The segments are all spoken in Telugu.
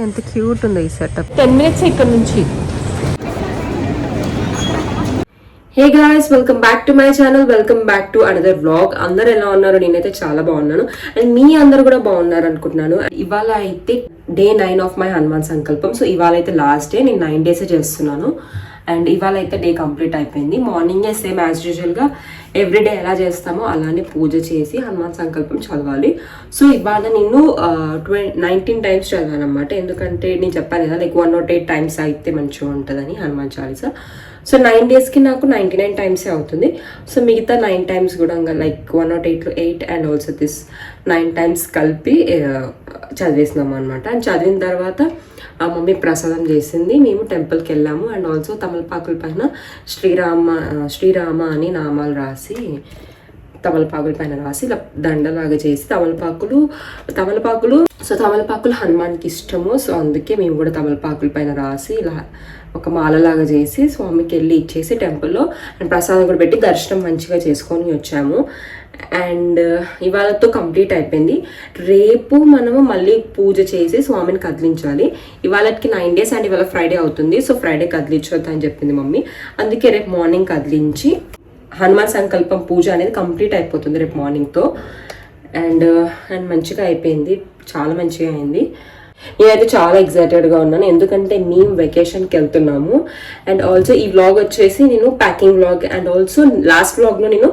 ఎంత క్యూట్ ఉంది ఈ సెటప్. 10 minutes ఇక్కడ నుంచి. Hey guys, welcome back to my channel, welcome back to another vlog. అందరు ఎలా ఉన్నారు? నేనైతే చాలా బాగున్నాను అండ్ మీ అందరు కూడా బాగున్నారు అనుకుంటున్నాను. ఇవాళ అయితే డే 9 ఆఫ్ మై హనుమాన్ సంకల్పం. సో ఇవాళ అయితే లాస్ట్ డే, నేను 9 days చేస్తున్నాను అండ్ ఇవాళ అయితే డే కంప్లీట్ అయిపోయింది. మార్నింగే సేమ్ యాజ్ యూజువల్గా ఎవ్రీడే ఎలా చేస్తామో అలానే పూజ చేసి హనుమాన్ సంకల్పం చదవాలి. సో ఇవాళ నేను 19 times చదివాను అనమాట. ఎందుకంటే నేను చెప్పాను కదా, లైక్ 108 times అయితే మంచిగా ఉంటుందని హనుమాన్ చాలీసా. సో 9 daysకి నాకు 99 times అవుతుంది. సో మిగతా 9 times కూడా లైక్ 108లో 8 అండ్ ఆల్సో దిస్ 9 times కలిపి చదివేసినాము అనమాట. అండ్ చదివిన తర్వాత మమ్మీ ప్రసాదం చేసింది, మేము టెంపుల్కి వెళ్ళాము అండ్ ఆల్సో తమలపాకుల పైన శ్రీరామ అని నామాలు రాసి తమలపాకుల పైన రాసి ఇలా దండలాగా చేసి తమలపాకులు హనుమాన్కి ఇష్టము. సో అందుకే మేము కూడా తమలపాకుల పైన రాసి ఇలా ఒక మాలలాగా చేసి స్వామికి వెళ్ళి ఇచ్చేసి టెంపుల్లో అండ్ ప్రసాదం కూడా పెట్టి దర్శనం మంచిగా చేసుకొని వచ్చాము. అండ్ ఇవాళతో కంప్లీట్ అయిపోయింది. రేపు మనము మళ్ళీ పూజ చేసి స్వామిని కదిలించాలి. ఇవాళకి 9 days అండ్ ఇవాళ ఫ్రైడే అవుతుంది. సో ఫ్రైడే కదిలించొద్దు అని చెప్పింది మమ్మీ. అందుకే రేపు మార్నింగ్ కదిలించి హనుమాన్ సంకల్పం పూజ అనేది కంప్లీట్ అయిపోతుంది రేపు మార్నింగ్తో. అండ్ మంచిగా అయిపోయింది, చాలా మంచిగా అయింది. నేనైతే చాలా ఎక్సైటెడ్గా ఉన్నాను, ఎందుకంటే మేము వెకేషన్కి వెళ్తున్నాము. అండ్ ఆల్సో ఈ వ్లాగ్ వచ్చేసి నేను packing vlog and also last వ్లాగ్లో నేను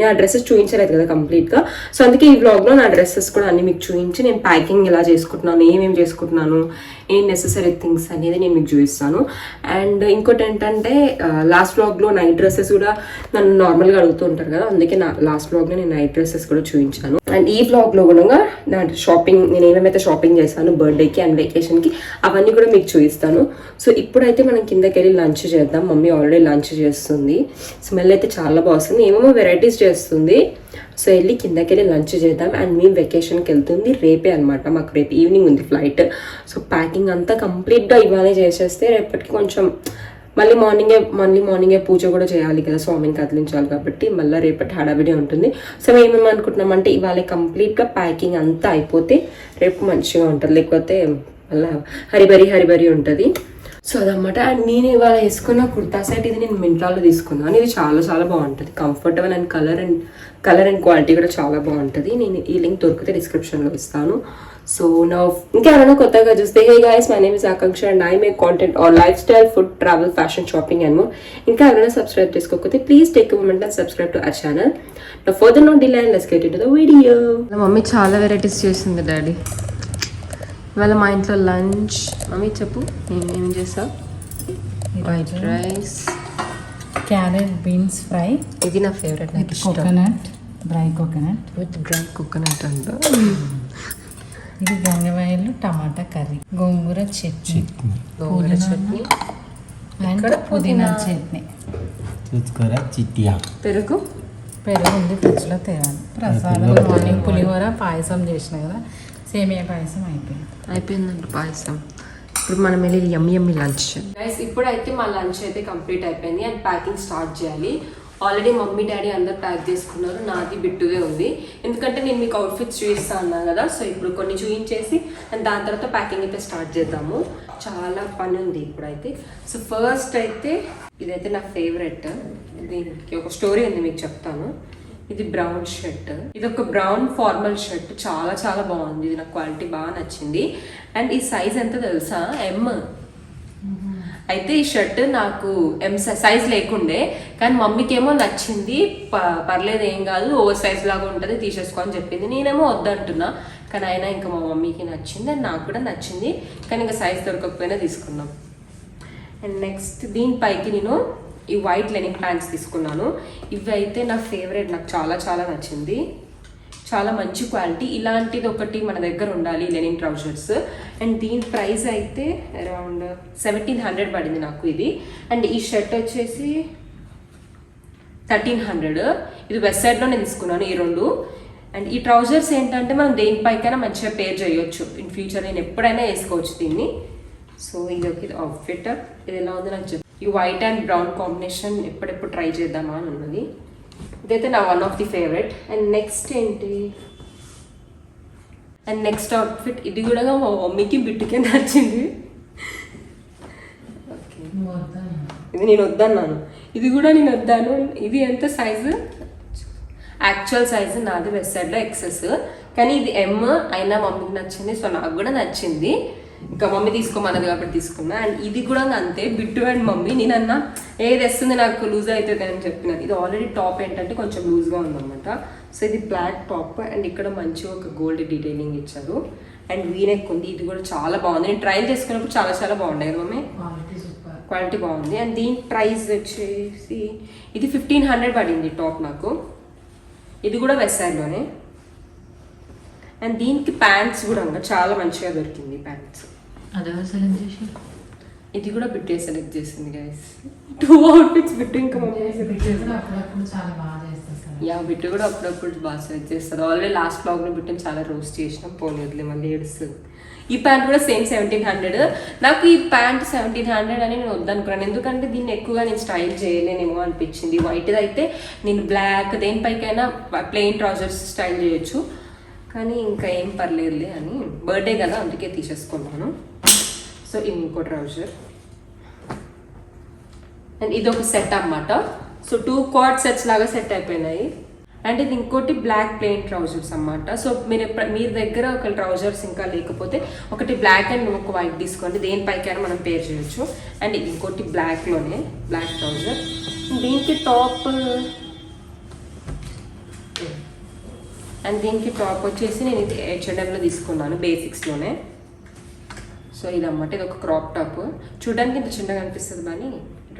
ఆ డ్రెస్సెస్ చూపించలేదు కదా కంప్లీట్గా. సో అందుకే ఈ వ్లాగ్లో నా డ్రెస్సెస్ కూడా అన్ని మీకు చూపించి నేను ప్యాకింగ్ ఎలా చేసుకుంటున్నాను, ఏమేమి చేసుకుంటున్నాను, ఏం నెసెసరీ థింగ్స్ అనేది నేను మీకు చూపిస్తాను. అండ్ ఇంకోటి ఏంటంటే లాస్ట్ వ్లాగ్లో నైట్ డ్రెస్సెస్ కూడా నన్ను నార్మల్గా అడుగుతూ ఉంటారు కదా, అందుకే నా లాస్ట్ వ్లాగ్లో నేను నైట్ డ్రెస్సెస్ కూడా చూపించాను. అండ్ ఈ వ్లాగ్లో కూడా నా షాపింగ్, నేను ఏమేమైతే షాపింగ్ చేశాను బర్త్డేకి అండ్ వెకేషన్కి అవన్నీ కూడా మీకు చూపిస్తాను. సో ఇప్పుడైతే మనం కిందకి వెళ్ళి లంచ్ చేద్దాం. మమ్మీ ఆల్రెడీ లంచ్ చేస్తుంది, స్మెల్ అయితే చాలా బాగుంది, ఏమేమో వెరైటీస్ చేస్తుంది. సో వెళ్ళి కిందకి వెళ్ళి లంచ్ చేద్దాం. అండ్ మేము వెకేషన్కి వెళ్తుంది రేపే అనమాట, మాకు రేపు ఈవినింగ్ ఉంది ఫ్లైట్. సో ప్యాకింగ్ అంతా కంప్లీట్గా ఇవాళే చేసేస్తే రేపటికి కొంచెం మళ్ళీ మార్నింగే పూజ కూడా చేయాలి కదా, స్వామిని కదిలించాలి కాబట్టి మళ్ళీ రేపటి హడావిడి ఉంటుంది. సో మేము అనుకుంటున్నామంటే ఇవాళ కంప్లీట్గా ప్యాకింగ్ అంతా అయిపోతే రేపు మంచిగా ఉంటుంది, లేకపోతే మళ్ళీ హరిబరి ఉంటుంది. సో అదనమాట. అండ్ నేను ఇవాళ వేసుకున్న కుర్తా సెట్ ఇది నేను మింట్రాలో తీసుకున్నాను. ఇది చాలా చాలా బాగుంటుంది, comfortable and colour and quality కూడా చాలా బాగుంటుంది. నేను ఈ లింక్ దొరికితే డిస్క్రిప్షన్లో ఇస్తాను. సో నా ఇంకెవరైనా కొత్తగా చూస్తే, hey guys, my name is Akanksha and I make content on lifestyle, food, travel, fashion, shopping and more. ఇంకా ఎవరైనా సబ్స్క్రైబ్ చేసుకోకపోతే please take a moment and subscribe to our channel. Now further no delay and let's get into the video. Mummy చాలా వెరైటీస్ చేసింది డాడీ. ఇవాళ మా ఇంట్లో లంచ్. మమ్మీ చెప్పు ఏం చేసావు? White rice, carrot beans fry, ఇది నా ఫేవరెట్, నాకు ఇష్టం. కోకోనట్, డ్రై కోకోనట్ అంట. ఇది గంగవాయలు టమాటా కర్రీ, గోంగూర చట్నీ అండ్ పుదీనా చట్నీ, పెరుగు ఉంది ఫ్రిడ్జ్లో తేవాలి. ప్రసాదం మార్నింగ్ పులిహోర పాయసం చేసిన కదా, సేమియా పాయసం అయిపోయిందంట పాయసం. ఇప్పుడు మనం వెళ్ళి యమ్మీ లంచ్. ఇప్పుడైతే మా లంచ్ అయితే కంప్లీట్ అయిపోయింది అండ్ ప్యాకింగ్ స్టార్ట్ చేయాలి. ఆల్రెడీ మమ్మీ డాడీ అందరు ప్యాక్ చేసుకున్నారు, నాది బిట్టుదే ఉంది. ఎందుకంటే నేను మీకు అవుట్ఫిట్స్ చూపిస్తా అన్నాను కదా, సో ఇప్పుడు కొన్ని చూపించేసి అండ్ దాని తర్వాత ప్యాకింగ్ అయితే స్టార్ట్ చేద్దాము. చాలా పని ఉంది ఇప్పుడైతే. సో ఫస్ట్ అయితే ఇదైతే నా ఫేవరెట్, దీనికి ఒక స్టోరీ ఉంది మీకు చెప్తాను. ఇది బ్రౌన్ షర్ట్, ఇది ఒక బ్రౌన్ ఫార్మల్ షర్ట్, చాలా చాలా బాగుంది. ఇది నాకు క్వాలిటీ బాగా నచ్చింది. అండ్ ఈ సైజ్ ఎంత తెలుసా? M. అయితే ఈ షర్ట్ నాకు M సైజ్ లేకుండే, కానీ మమ్మీకి ఏమో నచ్చింది, పర్లేదు ఏం కాదు, ఓవర్ సైజ్ లాగా ఉంటుంది తీసేసుకో అని చెప్పింది. నేనేమో వద్దంటున్నా, కానీ అయినా ఇంకా మా మమ్మీకి నచ్చింది అండ్ నాకు కూడా నచ్చింది, కానీ ఇంకా సైజ్ దొరకకపోయినా తీసుకున్నాం. అండ్ నెక్స్ట్ దీనిపైకి నేను ఈ వైట్ లెనిన్ ప్యాంట్స్ తీసుకున్నాను. ఇవి అయితే నా ఫేవరెట్, నాకు చాలా చాలా నచ్చింది, చాలా మంచి క్వాలిటీ. ఇలాంటిది ఒకటి మన దగ్గర ఉండాలి, లెనిన్ ట్రౌజర్స్. అండ్ దీని ప్రైస్ అయితే అరౌండ్ 1700 పడింది నాకు ఇది. అండ్ ఈ షర్ట్ వచ్చేసి 1300. ఇది వెస్ట్ సైడ్లో నేను తీసుకున్నాను ఈ రెండు. అండ్ ఈ ట్రౌజర్స్ ఏంటంటే మనం దేనిపైకైనా మంచిగా పేర్ చేయొచ్చు ఇన్ ఫ్యూచర్, నేను ఎప్పుడైనా వేసుకోవచ్చు దీన్ని. సో ఇది అవుట్ఫిట్, ఇది ఎలా ఉంది నాకు చెప్పు. ఈ వైట్ అండ్ బ్రౌన్ కాంబినేషన్ ఎప్పుడెప్పుడు ట్రై చేద్దామా అని ఉన్నది. ఇదైతే నా one of the favourite. And next ఏంటి అండ్ నెక్స్ట్ అవుట్ఫిట్ ఇది కూడా మా మమ్మీకి బిట్టుకే నచ్చింది. ఓకే, ఇది నేను వద్దన్నాను, ఇది కూడా నేను వద్దాను. ఇది ఎంత సైజు, యాక్చువల్ సైజు నాది వెస్ట్ సైడ్లో ఎక్సెస్, కానీ ఇది ఎమ్ అయినా మమ్మీకి నచ్చింది. సో నాకు కూడా నచ్చింది, ఇంకా మమ్మీ తీసుకోమన్నది కాబట్టి తీసుకున్నా. అండ్ ఇది కూడా అంతే, బిట్టు అండ్ మమ్మీ. నేనన్నా ఏది వేస్తుంది నాకు లూజ్ అవుతుంది అని చెప్పిన. ఇది ఆల్రెడీ టాప్ ఏంటంటే కొంచెం లూజ్గా ఉందన్నమాట. సో ఇది బ్లాక్ టాప్ అండ్ ఇక్కడ మంచిగా ఒక గోల్డ్ డీటెయిలింగ్ ఇచ్చారు. అండ్ వీనెక్ ఉంది, ఇది కూడా చాలా బాగుంది. నేను ట్రై చేసుకున్నప్పుడు చాలా చాలా బాగున్నాయి కదా మమ్మీ, క్వాలిటీ బాగుంది. అండ్ దీని ప్రైస్ వచ్చేసి ఇది 1500 పడింది టాప్ నాకు. ఇది కూడా వెస్ట్ సైడ్లోనే. అండ్ దీనికి ప్యాంట్స్ కూడా చాలా మంచిగా దొరికింది ప్యాంట్స్. ఇది కూడా బిట్టే సెలెక్ట్ చేసింది గైస్. 2 అవుట్ఫిట్స్ బిట్టు ఇంకా మమ్మీ సెలెక్ట్ చేస్తుంది. యా, బిట్టు కూడా అప్పుడప్పుడు బాగా సెలెక్ట్ చేస్తుంది. ఆల్రెడీ లాస్ట్ బ్లాగ్లో బిట్టుని చాలా రోస్ట్ చేసినాం, పోనీ వదిలే మళ్ళీ ఏడుస్తుంది. ఈ ప్యాంట్ కూడా సేమ్ 1700. నాకు ఈ ప్యాంట్ 1700 అని నేను వద్దనుకున్నాను, ఎందుకంటే దీన్ని ఎక్కువగా నేను స్టైల్ చేయలేనేమో అనిపించింది. వైట్ది అయితే నేను బ్లాక్ దేనిపైకైనా ప్లెయిన్ ట్రౌజర్స్ స్టైల్ చేయొచ్చు, కానీ ఇంకా ఏం పర్లేదులే అని బర్త్డే కదా అందుకే తీసేసుకున్నాను. సో ఇంకో ట్రౌజర్ అండ్ ఇది ఒక సెట్ అన్నమాట. సో 2 క్వాడ్ సెట్స్ లాగా సెట్ అయిపోయినాయి. అండ్ ఇది ఇంకోటి బ్లాక్ ప్లెయిన్ ట్రౌజర్స్ అన్నమాట. సో మీ దగ్గర ఒక ట్రౌజర్స్ ఇంకా లేకపోతే ఒకటి బ్లాక్ అండ్ ఒక వైట్ తీసుకోండి, దేనిపైకైనా మనం పేర్ చేయొచ్చు. అండ్ ఇంకోటి బ్లాక్లోనే బ్లాక్ ట్రౌజర్. దీనికి టాప్ అండ్ దీనికి టాప్ వచ్చేసి నేను ఇది H&Mలో తీసుకున్నాను, బేసిక్స్లోనే. సో ఇదన్నమాట, ఇది ఒక క్రాప్ టాప్. చూడడానికి ఇంత చిన్నగా అనిపిస్తుంది కానీ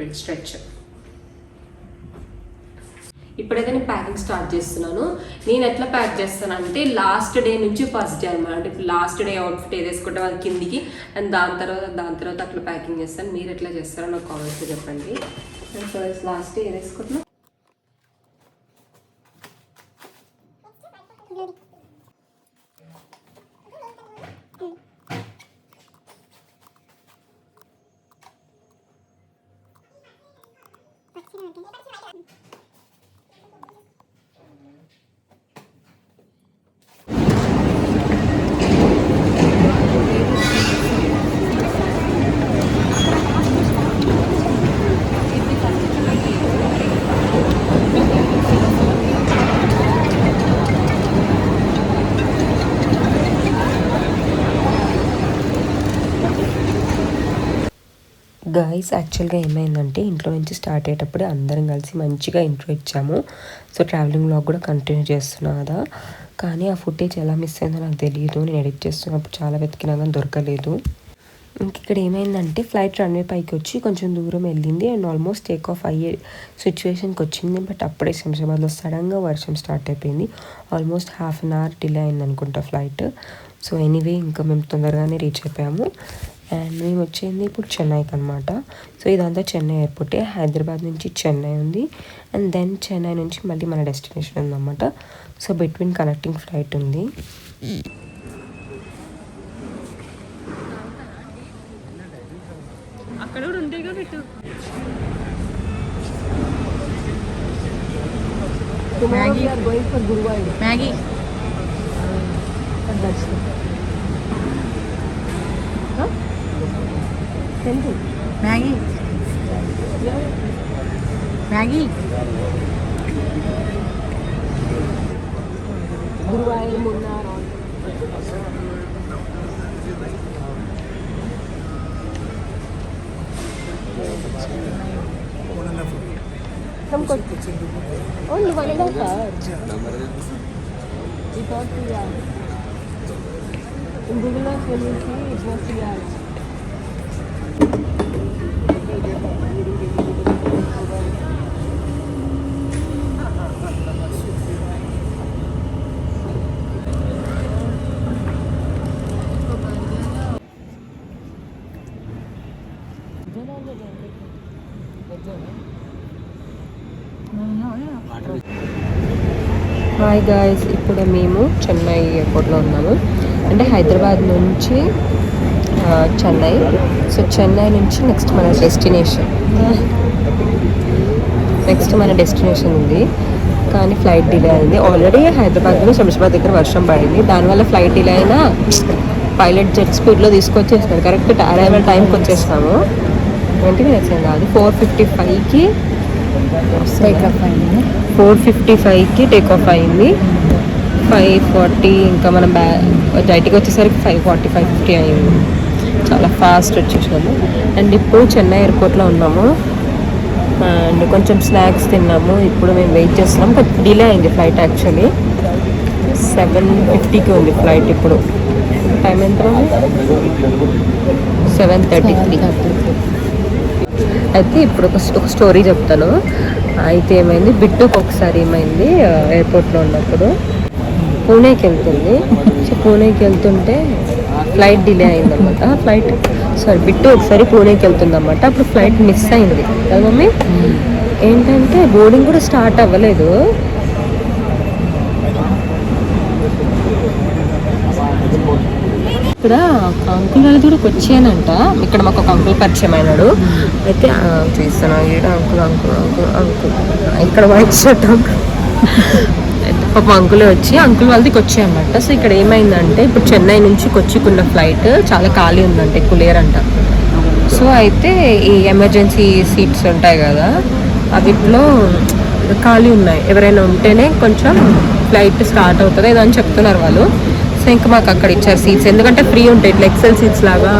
ఇట్ స్ట్రెచ్. ఇప్పుడైతే నేను ప్యాకింగ్ స్టార్ట్ చేస్తున్నాను. నేను ఎట్లా ప్యాక్ చేస్తానంటే లాస్ట్ డే నుంచి ఫస్ట్ డే అనమాట. అంటే ఇప్పుడు లాస్ట్ డే అవుట్ఫిట్ ఏది వేసుకుంటే అది కిందికి, అండ్ దాని తర్వాత అట్లా ప్యాకింగ్ చేస్తాను. మీరు ఎట్లా చేస్తారో నాకు కామెంట్స్లో చెప్పండి. అండ్ ఫస్ట్ లాస్ట్ డే ఏది వేసుకుంటున్నా. గైస్ యాక్చువల్గా ఏమైందంటే ఇంట్లో నుంచి స్టార్ట్ అయ్యేటప్పుడు అందరం కలిసి మంచిగా ఇంట్రో ఇచ్చాము. సో ట్రావెలింగ్ వ్లాగ్ కూడా కంటిన్యూ చేస్తున్నా కదా, కానీ ఆ ఫుటేజ్ ఎలా మిస్ అయిందో నాకు తెలియదు. నేను ఎడిట్ చేస్తున్నప్పుడు చాలా వెతికినా కానీ దొరకలేదు. ఇంక ఇక్కడ ఏమైందంటే ఫ్లైట్ రన్వే పైకి వచ్చి కొంచెం దూరం వెళ్ళింది అండ్ ఆల్మోస్ట్ టేక్ ఆఫ్ అయ్యే సిచ్యువేషన్కి వచ్చింది. బట్ అప్పుడే శంషాబాద్లో సడన్గా వర్షం స్టార్ట్ అయిపోయింది. Almost half an hour delay అయింది అనుకుంటా ఫ్లైట్. సో ఎనీవే ఇంకా మేము తొందరగానే రీచ్ అయిపోయాము. అండ్ మేము వచ్చింది ఇప్పుడు చెన్నైకి అనమాట. సో ఇదంతా చెన్నై ఎయిర్పోర్టే. హైదరాబాద్ నుంచి చెన్నై ఉంది అండ్ దెన్ చెన్నై నుంచి మళ్ళీ మన డెస్టినేషన్ ఉందన్నమాట. సో బిట్వీన్ కనెక్టింగ్ ఫ్లైట్ ఉంది. అక్కడ కూడా ఉంటాయిగా పెట్టు. Maggi Maggi Maggi Maggi Guruvayur Munnar हमको only 1.5 hours. We thought 3 hours. In Google Earth when you see it was 3 hours. Hi guys, ఇప్పుడు మేము చెన్నై ఎయిర్పోర్ట్లో ఉన్నాము. అంటే హైదరాబాద్ నుంచి చెన్నై. సో చెన్నై నుంచి నెక్స్ట్ మన డెస్టినేషన్ ఉంది. కానీ ఫ్లైట్ డిలే అయింది. ఆల్రెడీ హైదరాబాద్లో శంషాబాద్ దగ్గర వర్షం పడింది, దానివల్ల ఫ్లైట్ డిలే అయినా పైలట్ జెట్ స్పీడ్లో తీసుకొచ్చేసినాడు. కరెక్ట్ అరైవల్ టైంకి వచ్చేసినాము. 20 minutes ఏం కాదు, 4:55కి టేకప్ అయింది. 4:55కి టేక్ ఆఫ్ అయింది. 5:40 ఇంకా మనం బయటికి వచ్చేసరికి 5:40-5:50 అయింది. చాలా ఫాస్ట్ వచ్చేసినాము. అండ్ ఇప్పుడు చెన్నై ఎయిర్పోర్ట్లో ఉన్నాము అండ్ కొంచెం స్నాక్స్ తిన్నాము. ఇప్పుడు మేము వెయిట్ చేస్తున్నాం. కొంచెం డిలే అయింది ఫ్లైట్. యాక్చువల్లీ 7:50కి ఉంది ఫ్లైట్. ఇప్పుడు టైం ఎంత ఉంది? 7:33. అయితే ఇప్పుడు ఒక స్టోరీ చెప్తాను. అయితే ఏమైంది, బిట్టుకు ఒకసారి ఏమైంది, ఎయిర్పోర్ట్లో ఉన్నప్పుడు పూణేకి వెళ్తుంది. సో పూణేకి వెళ్తుంటే ఫ్లైట్ డిలే అయిందన్నమాట. బిట్టు ఒకసారి పూణేకి వెళ్తుందన్నమాట. అప్పుడు ఫ్లైట్ మిస్ అయింది కదా మమ్మీ. ఏంటంటే బోర్డింగ్ కూడా స్టార్ట్ అవ్వలేదు. ఇక్కడ అంకుల్ వాళ్ళది కూడా వచ్చానంట. ఇక్కడ మాకు ఒక అంకుల్ పరిచయం అయినాడు. అయితే చూస్తాను అంకుల్ అంకుల్ అంకుల్ అంకుల్ ఇక్కడ వైట్ షర్ట్ అంకుల్ పాప అంకులే వచ్చి అంకుల్ వాళ్ళది వచ్చాయన్నమాట. సో ఇక్కడ ఏమైందంటే ఇప్పుడు చెన్నై నుంచి కొచ్చికున్న ఫ్లైట్ చాలా ఖాళీ ఉందంట, ఎక్కువ లేరంట. సో అయితే ఈ ఎమర్జెన్సీ సీట్స్ ఉంటాయి కదా, అవిట్లో ఖాళీ ఉన్నాయి. ఎవరైనా ఉంటేనే కొంచెం ఫ్లైట్ స్టార్ట్ అవుతుంది ఏదో అని చెప్తున్నారు వాళ్ళు. సో ఇంకా మాకు అక్కడ ఇచ్చారు సీట్స్, ఎందుకంటే ఫ్రీ ఉంటాయి. ఇట్లా ఎక్సెల్ సీట్స్ లాగా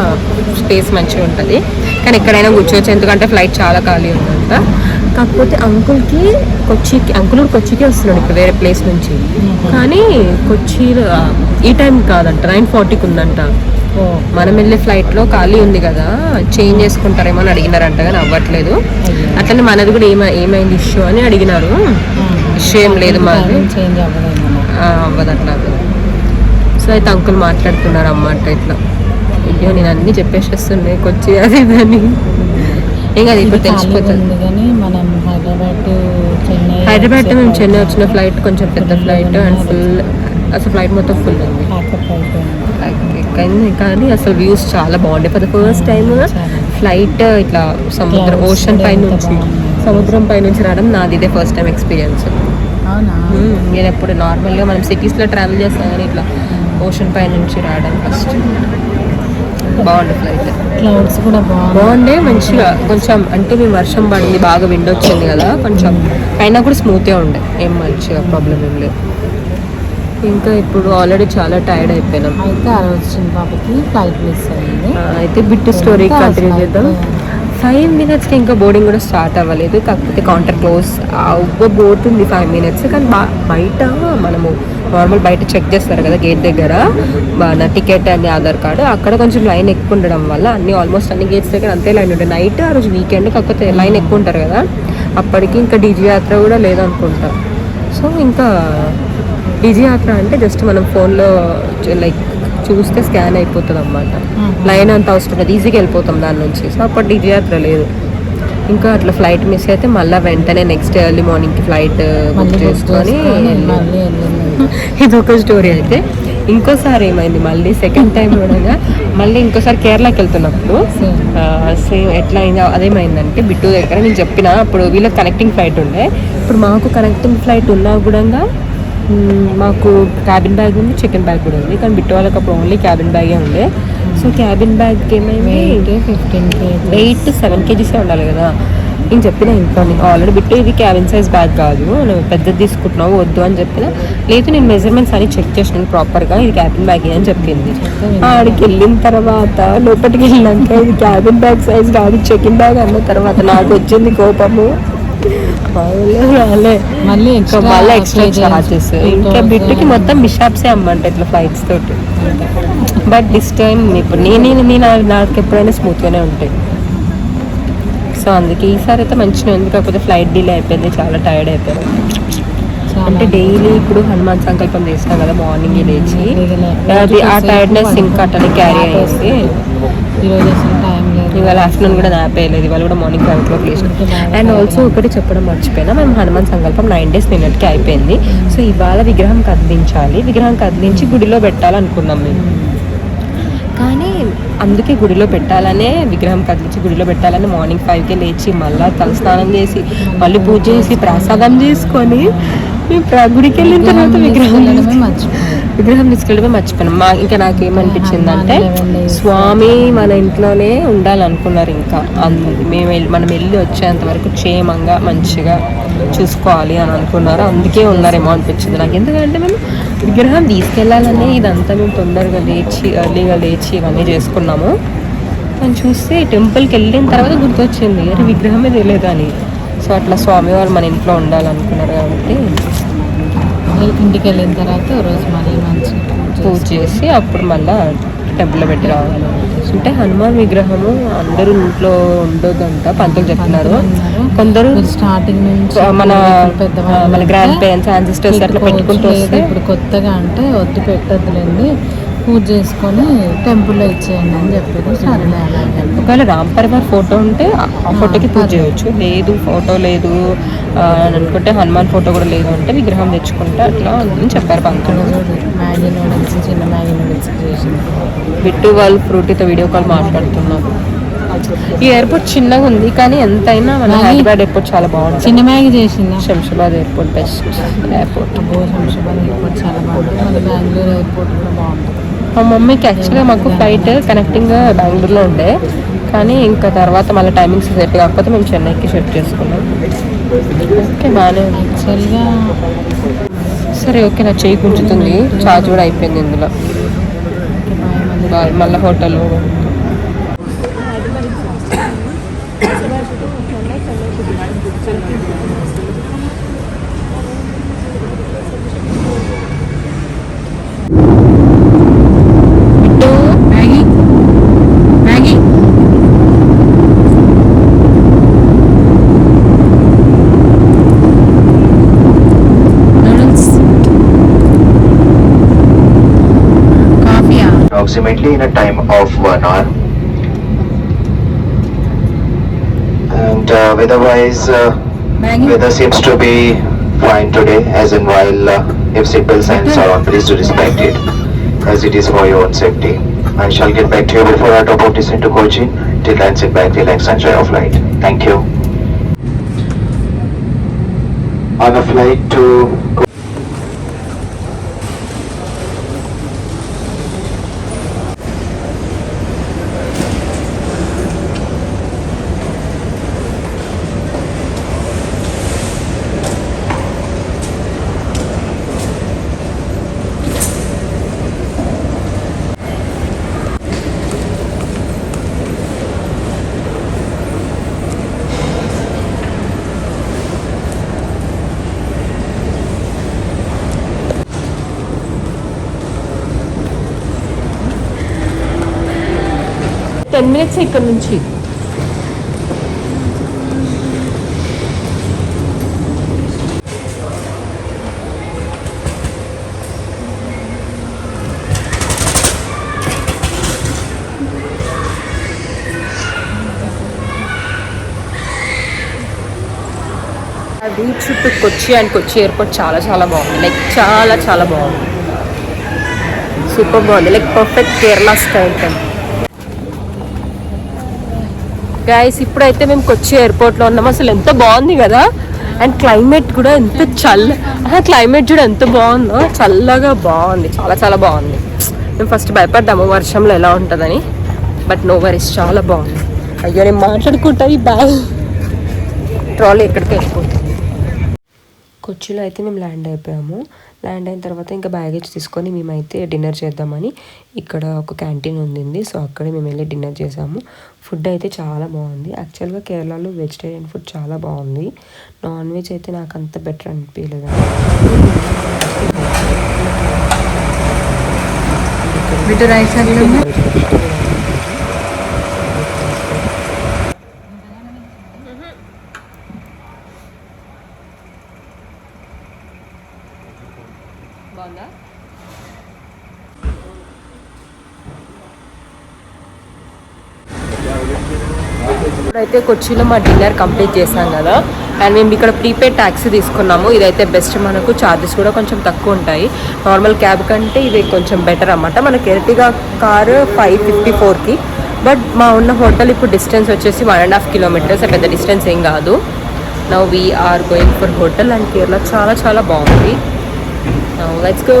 స్పేస్ మంచిగా ఉంటుంది. కానీ ఎక్కడైనా కూర్చోవచ్చు, ఎందుకంటే ఫ్లైట్ చాలా ఖాళీ ఉందంట. కాకపోతే అంకుల్కి అంకుల్ కొచ్చికే వస్తున్నాడు ఇక్కడ వేరే ప్లేస్ నుంచి. కానీ కొచ్చి ఈ టైం కాదంట, 9:40కి ఉందంట. మనం వెళ్ళే ఫ్లైట్లో ఖాళీ ఉంది కదా, చేంజ్ చేసుకుంటారేమో అని అడిగినారంట, కానీ అవ్వట్లేదు. అట్లనే మనది కూడా ఏమైంది ఇష్యూ అని అడిగినారు. ఇష్యూ ఏం లేదు, మాది అవ్వదు అట్లా. సో అయితే అంకుల్ మాట్లాడుతున్నారు అన్నమాట ఇట్లా. అయ్యో నేను అన్నీ చెప్పేసేస్తున్నాయి కొచ్చి అది ఇదని. ఏం కాదు, ఇప్పుడు తెలిసిపోతుంది. హైదరాబాద్ నుంచి చెన్నై వచ్చిన ఫ్లైట్ కొంచెం పెద్ద ఫ్లైట్ అండ్ ఫుల్, అసలు ఫ్లైట్ మొత్తం ఫుల్ ఉంది. కానీ అసలు వ్యూస్ చాలా బాగుంటాయి. For the first time flight ఇట్లా ఓషన్ సముద్రం పై నుంచి రావడం నాది ఇదే ఫస్ట్ టైం ఎక్స్పీరియన్స్. నేను ఎప్పుడు నార్మల్గా మనం సిటీస్లో ట్రావెల్ చేస్తాం, కానీ ఇట్లా ఓషన్ పై నుంచి రావడం ఫస్ట్. బాగుండే ఫ్లైట్, క్లౌడ్స్ కూడా బాగుండే మంచిగా. కొంచెం అంటే మేము వర్షం పడింది, బాగా విండ్ వచ్చింది కదా, కొంచెం అయినా కూడా స్మూత్గా ఉండే, ఏం మంచిగా ప్రాబ్లం ఏం లేదు. ఇంకా ఇప్పుడు ఆల్రెడీ చాలా టైర్డ్ అయిపోయినాం. అయితే ఆ రోజు చిన్న పాపకి ఫ్లైట్ మిస్ అయింది. అయితే బిట్టు స్టోరీ కంటిన్యూ చేద్దాం. 5 minutesకి ఇంకా బోర్డింగ్ కూడా స్టార్ట్ అవ్వలేదు. కాకపోతే కౌంటర్ క్లోజ్ అవ్వబోతుంది 5 minutes. కానీ బయట మనము నార్మల్ బయట చెక్ చేస్తారు కదా గేట్ దగ్గర, నా టికెట్ అండ్ ఆధార్ కార్డు, అక్కడ కొంచెం లైన్ ఎక్కువ ఉండడం వల్ల ఆల్మోస్ట్ అన్ని గేట్స్ దగ్గర అంతే లైన్ ఉంటుంది. నైట్ ఆ రోజు వీకెండ్, కాకపోతే లైన్ ఎక్కువ ఉంటారు కదా. అప్పటికి ఇంకా డీజీ యాత్ర కూడా లేదనుకుంటా. సో ఇంకా డీజీ యాత్ర అంటే జస్ట్ మనం ఫోన్లో లైక్ చూస్తే స్కాన్ అయిపోతుంది అన్నమాట. లైన్ అంత అవసరం లేదు, ఈజీగా వెళ్ళిపోతాం దాని నుంచి. సో అప్పుడు డీజీ యాత్ర లేదు. ఇంకా అట్లా ఫ్లైట్ మిస్ అయితే మళ్ళీ వెంటనే నెక్స్ట్ ఎర్లీ మార్నింగ్కి ఫ్లైట్ బుక్ చేసుకొని ఇదొక స్టోరీ. అయితే ఇంకోసారి ఏమైంది, మళ్ళీ సెకండ్ టైం కూడా మళ్ళీ ఇంకోసారి కేరళకి వెళ్తున్నప్పుడు సేమ్ ఎట్లా అయిందో అదేమైందంటే, బిట్టు దగ్గర నేను చెప్పిన అప్పుడు వీళ్ళకి కనెక్టింగ్ ఫ్లైట్ ఉండే. ఇప్పుడు మాకు కనెక్టింగ్ ఫ్లైట్ ఉన్నా కూడా మాకు క్యాబిన్ బ్యాగ్ ఉంది, చికెన్ బ్యాగ్ కూడా ఉంది. కానీ బిట్టు వాళ్ళకి అప్పుడు ఓన్లీ క్యాబిన్ బ్యాగే ఉండే. సో క్యాబిన్ బ్యాగ్కి ఏమైంది, 8 to 7 kgs ఉండాలి కదా. నేను చెప్పిన ఇంట్లో ఆల్రెడీ బిట్టు ఇది క్యాబిన్ సైజ్ బ్యాగ్ కాదు, నువ్వు పెద్దది తీసుకుంటున్నావు వద్దు అని చెప్పిన. లేదు నేను మెజర్మెంట్స్ అని చెక్ చేసినాను ప్రాపర్గా, ఇది క్యాబిన్ బ్యాగ్ అని చెప్పింది. ఆడికి వెళ్ళిన తర్వాత లోపలికి వెళ్ళినాక ఇది క్యాబిన్ బ్యాగ్ సైజ్ కాదు చెకిన్ బ్యాగ్ అన్న తర్వాత నాకు వచ్చింది కోపము. మళ్ళీ ఎక్స్ట్రా చార్జెస్. ఇంకా బిట్టుకి మొత్తం మిషాప్సే అమ్మంట ఇట్లా ఫ్లైట్స్ తోటి. బట్ దిస్ టైం ఇప్పుడు నాకు ఎప్పుడైనా స్మూత్గానే ఉంటాయి. సో అందుకే ఈసారి అయితే మంచిగా ఉంది. కాకపోతే ఫ్లైట్ డిలే అయిపోయింది, చాలా టైర్డ్ అయిపోయింది. అంటే డైలీ ఇప్పుడు హనుమాన్ సంకల్పం చేస్తాం కదా మార్నింగ్ లేచి, అది ఆ టైర్డ్నెస్ ఇంకా అట్లా క్యారీ అయ్యేసి ఇవాళ ఆఫ్టర్నూన్ కూడా నాప్ వేయలేదు. ఇవాళ కూడా మార్నింగ్ 5 o'clock లేచిన. అండ్ ఆల్సో ఒకటి చెప్పడం మర్చిపోయినా, మేము హనుమాన్ సంకల్పం 9 days నిన్నటికి అయిపోయింది. సో ఇవాళ విగ్రహం కదిలించాలి, విగ్రహం కదిలించి గుడిలో పెట్టాలనుకున్నాం మేము. కానీ అందుకే గుడిలో పెట్టాలనే విగ్రహం కదిలించి గుడిలో పెట్టాలని మార్నింగ్ 5కే లేచి మళ్ళీ తలస్నానం చేసి మళ్ళీ పూజ చేసి ప్రసాదం చేసుకొని గుడికి వెళ్ళిన తర్వాత విగ్రహం మర్చిపోయాను. తీసుకెళ్ళడమే మర్చిపోయాను. ఇంకా నాకేమనిపించింది అంటే స్వామి మన ఇంట్లోనే ఉండాలనుకున్నారు. ఇంకా మనం వెళ్ళి వచ్చేంత వరకు క్షేమంగా మంచిగా చూసుకోవాలి అని అనుకున్నారు. అందుకే ఉన్నారేమో అనిపించింది నాకు. ఎందుకంటే మేము విగ్రహం తీసుకెళ్ళాలని ఇదంతా మేము తొందరగా ఎర్లీగా లేచి ఇవన్నీ చేసుకున్నాము. అని చూస్తే టెంపుల్కి వెళ్ళిన తర్వాత గుర్తొచ్చింది అరే విగ్రహమే తెలియదు అని. సో అట్లా స్వామివారు మన ఇంట్లో ఉండాలనుకున్నారు కాబట్టి ఇంటికి వెళ్ళిన తర్వాత రోజు మళ్ళీ మంచిగా పూజ చేసి అప్పుడు మళ్ళీ టెంపుల్లో పెట్టి రావాలి. అంటే హనుమాన్ విగ్రహము అందరూ ఇంట్లో ఉండొద్దంట పంతులు చెప్తున్నారు. కొందరు స్టార్టింగ్ నుంచి మన గ్రాండ్ పేరెంట్స్ యాన్సిస్టర్స్ అట్లా పెట్టుకుంటూ వస్తే ఇప్పుడు కొత్తగా అంటే వద్దు పెట్టద్దులేండి పూజ చేసుకొని టెంపుల్లో ఇచ్చేయండి అని చెప్పారు. సరేలే అలాగే. ఒకవేళ రామ్ పరివార్ ఫోటో ఉంటే ఆ ఫోటోకి పూజ చేయవచ్చు. లేదు ఫోటో లేదు అని అనుకుంటే హనుమాన్ ఫోటో కూడా లేదు అంటే విగ్రహం తెచ్చుకుంటే అట్లా అని చెప్పారు పంతులు. మ్యాగీ నూడిల్స్ చిన్న మ్యాగీ నూడిల్స్ చేసింది. బిట్టు వాళ్ళు ఫ్రూటీతో వీడియో కాల్ మాట్లాడుతున్నారు. ఈ ఎయిర్పోర్ట్ చిన్నగా ఉంది కానీ ఎంతైనా మన హైదరాబాద్ ఎయిర్పోర్ట్ చాలా బాగుంటుంది. చిన్న మ్యాగీ చేసింది. Shamshabad airport best airport. Shamshabad airport చాలా బాగుంటుంది. మన బెంగళూరు ఎయిర్పోర్ట్ కూడా బాగుంటుంది. మా మమ్మీకి యాక్చువల్గా మాకు ఫ్లైట్ కనెక్టింగ్ బెంగళూరులో ఉండే కానీ ఇంకా తర్వాత మళ్ళీ టైమింగ్స్ సెట్ కాకపోతే మేము చెన్నైకి షిఫ్ట్ చేసుకున్నాం. ఓకే బాగానే ఉంది యాక్చువల్గా. సరే ఓకే నా చేయి గుంజుతుంది. ఛార్జ్ కూడా అయిపోయింది ఇందులో. మళ్ళీ హోటల్లో approximately in a time of 1 hour, and weather-wise, weather seems to be fine today. As in, while if seatbelt signs are on, please do respect it, as it is for your own safety. I shall get back to you before our top of descent to Kochi. Till then, sit back, relax, and enjoy your flight. Thank you. On a flight to minutes ఇక్కడ నుంచి. బీచ్ చుట్టూ కొచ్చి అండ్ కొచ్చి ఎయిర్పోర్ట్ చాలా చాలా బాగుంది. లైక్ చాలా చాలా బాగుంది. సూపర్ బాగుంది. లైక్ పర్ఫెక్ట్ కేరళ స్టైల్ కదా గైస్. ఇప్పుడైతే మేము కొచ్చి ఎయిర్పోర్ట్లో ఉన్నాము. అసలు ఎంత బాగుంది కదా. అండ్ క్లైమేట్ కూడా ఎంత క్లైమేట్ కూడా ఎంత బాగుందో. చల్లగా బాగుంది. చాలా చాలా బాగుంది. మేము ఫస్ట్ భయపడ్డాము వర్షంలో ఎలా ఉంటుందని. బట్ నో వరీస్ చాలా బాగుంది. అయ్యో నేను మాట్లాడుకుంటా ఈ బ్యాగ్ ట్రాలీ ఎక్కడికి వెళ్ళిపోతుంది. కొచ్చిలో అయితే మేము ల్యాండ్ అయిపోయాము. ల్యాండ్ అయిన తర్వాత ఇంకా బ్యాగేజ్ తీసుకొని మేమైతే డిన్నర్ చేద్దామని ఇక్కడ ఒక క్యాంటీన్ ఉంది. సో అక్కడే మేము వెళ్ళి డిన్నర్ చేసాము. ఫుడ్ అయితే చాలా బాగుంది. యాక్చువల్గా కేరళలో వెజిటేరియన్ ఫుడ్ చాలా బాగుంది. నాన్ వెజ్ అయితే నాకు అంత బెటర్ అనిపించలేదు. ఇప్పుడైతే కొచ్చిలో మా డిన్నర్ కంప్లీట్ చేసాం కదా. అండ్ మేము ఇక్కడ ప్రీపెయిడ్ ట్యాక్సీ తీసుకున్నాము. ఇదైతే బెస్ట్. మనకు ఛార్జెస్ కూడా కొంచెం తక్కువ ఉంటాయి. నార్మల్ క్యాబ్ కంటే ఇది కొంచెం బెటర్ అన్నమాట. మనకి ఎర్టిగా కారు 554కి. బట్ మా ఉన్న హోటల్ ఇప్పుడు డిస్టెన్స్ వచ్చేసి 1.5 kilometers. పెద్ద డిస్టెన్స్ ఏం కాదు. Now we are going for hotel and Kerala చాలా చాలా బాగుంది. Now let's go.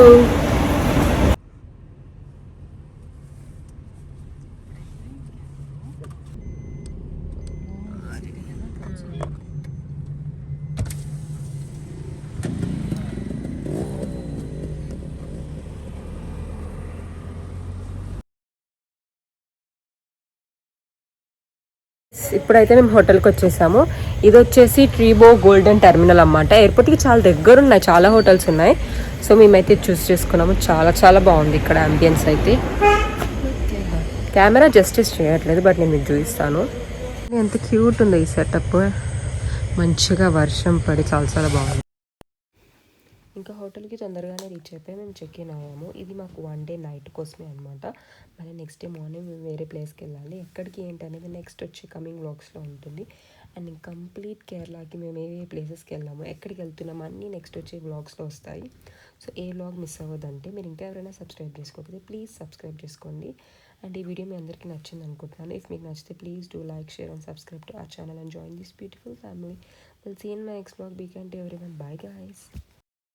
ఇప్పుడైతే మేము హోటల్కి వచ్చేసాము. ఇది వచ్చేసి ట్రీబో గోల్డెన్ టెర్మినల్ అన్నమాట. ఎయిర్పోర్ట్కి చాలా దగ్గర ఉన్నాయి, చాలా హోటల్స్ ఉన్నాయి. సో మేమైతే చూస్ చేసుకున్నాము. చాలా చాలా బాగుంది ఇక్కడ అంబియన్స్ అయితే. కెమెరా జస్టిస్ చేయట్లేదు, బట్ నేను మీకు చూపిస్తాను. ఎంత క్యూట్ ఉంది ఈ సెటప్. మంచిగా వర్షం పడి చాలా చాలా బాగుంది. ఇంకా హోటల్కి తొందరగానే రీచ్ అయిపోయి మేము చెక్ ఇన్ అయ్యాము. ఇది మాకు 1 డే నైట్ కోసమే అనమాట. మళ్ళీ నెక్స్ట్ డే మార్నింగ్ మేము వేరే ప్లేస్కి వెళ్ళాలి. ఎక్కడికి ఏంటి అనేది నెక్స్ట్ వచ్చి కమింగ్ వ్లాగ్స్లో ఉంటుంది. అండ్ కంప్లీట్ కేరళకి మేము ఏ ప్లేసెస్కి వెళ్ళాము, ఎక్కడికి వెళ్తున్నాము అన్నీ నెక్స్ట్ వచ్చే వ్లాగ్స్లో వస్తాయి. సో ఏ వ్లాగ్ మిస్ అవ్వదంటే మీరు ఇంకా ఎవరైనా సబ్స్క్రైబ్ చేసుకోకపోతే ప్లీజ్ సబ్స్క్రైబ్ చేసుకోండి. అండ్ ఈ వీడియో మీ అందరికీ నచ్చింది అనుకుంటున్నాను. ఇఫ్ మీకు నచ్చితే please do like, share and subscribe to our channel and join this beautiful family. We'll see you in my next vlog. Be kind to everyone. Bye guys.